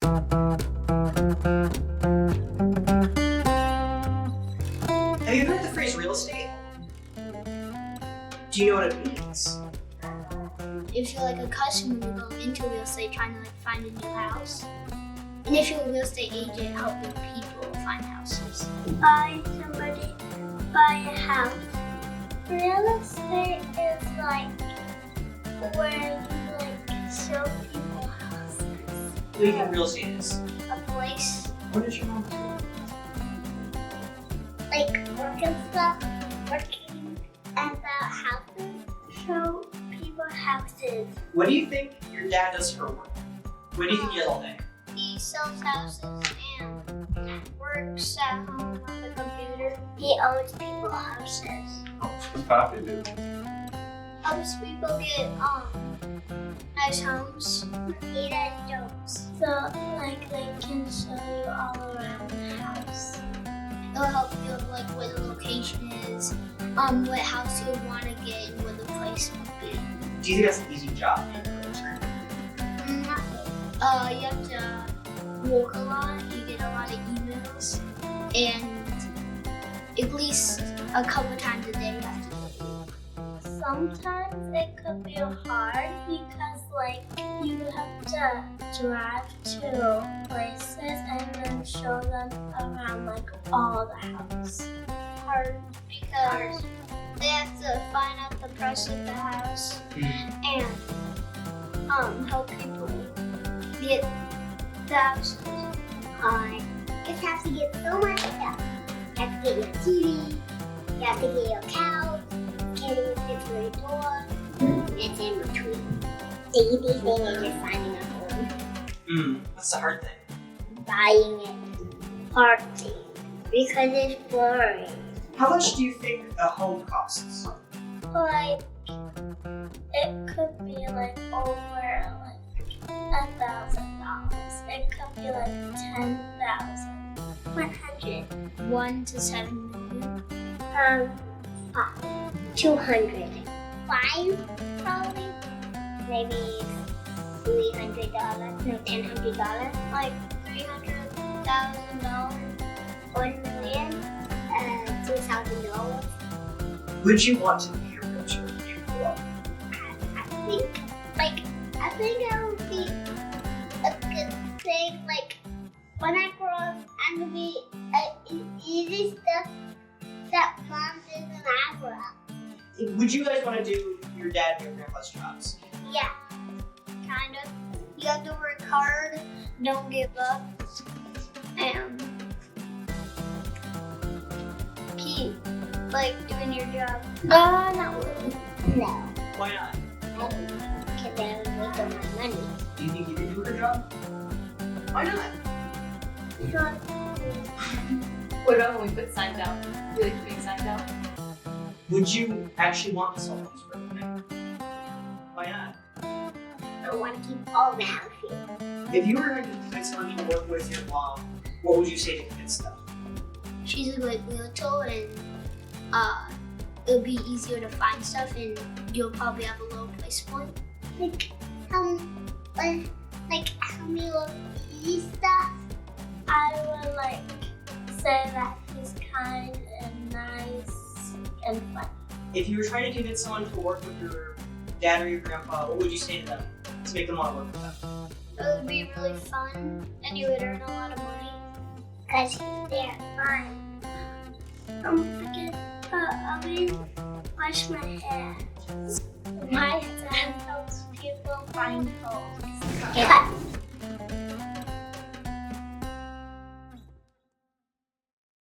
Have you heard the phrase real estate? Do you know what it means? If you're like a customer, you're going into real estate trying to like find a new house. And if you're a real estate agent, helping people find houses. Buy a house. Real estate is like where you like show people houses. What do you think real estate is? A place. What is your mom do? Like work and stuff, working and the houses. Show people houses. What do you think your dad does for work? What do you think he does all day? He sells houses and works at home on the computer. He owns people houses. What's Poppy do? Helps people get nice homes. He does jokes. So like they can show you all around the house. It'll help you like where the location is, what house you want to get, and where the place would be. Do you think that's an easy job? You have to walk a lot. You get a lot of emails, and at least a couple times a day you have to go. Sometimes it could be hard because like you have to drive to places and then show them around like all the house. Hard because they have to find out the price of the house and help people get the houses. I just have to get so much stuff. You have to get your TV, you have to get your couch, getting a refrigerator door. It's in between. The easy thing is just finding a home. What's the hard thing? Buying it, parking, because it's boring. How much do you think a home costs? Like, it could be like over like $1,000. It could be like 10,000. 100. 1 to 7 million. 200. 5 probably. Maybe $300. No, $1,000. Like $300,000. 1 million. $2,000. Would you want to be a realtor when you grow up? I think it would be a good thing. Like when I grow up, I'm gonna be easy stuff that mom did when I grew up. Would you guys want to do your dad and your grandpa's jobs? Yeah. Kind of. You have to work hard, don't give up, and keep like doing your job. Not really. No. Why not? Because I would make all my money. Do you think you could do her job? Why not? Sure. What about when we put signs out? Really big signs out? Would you actually want to sell homes for a living? Why not? I want to keep all the house here. If you were going to convince someone to work with your mom, what would you say to convince them? She's a great realtor, and it'll be easier to find stuff, and you'll probably have a low price point. Like how many little easy stuff. I would like say that he's kind and nice and funny. If you were trying to convince someone to work with your dad or your grandpa, what would you say to them to make them want to work with them? It would be really fun, and you would earn a lot of money. Because he's there fine. Don't forget, I will wash my hair. My dad helps people find homes. Cut.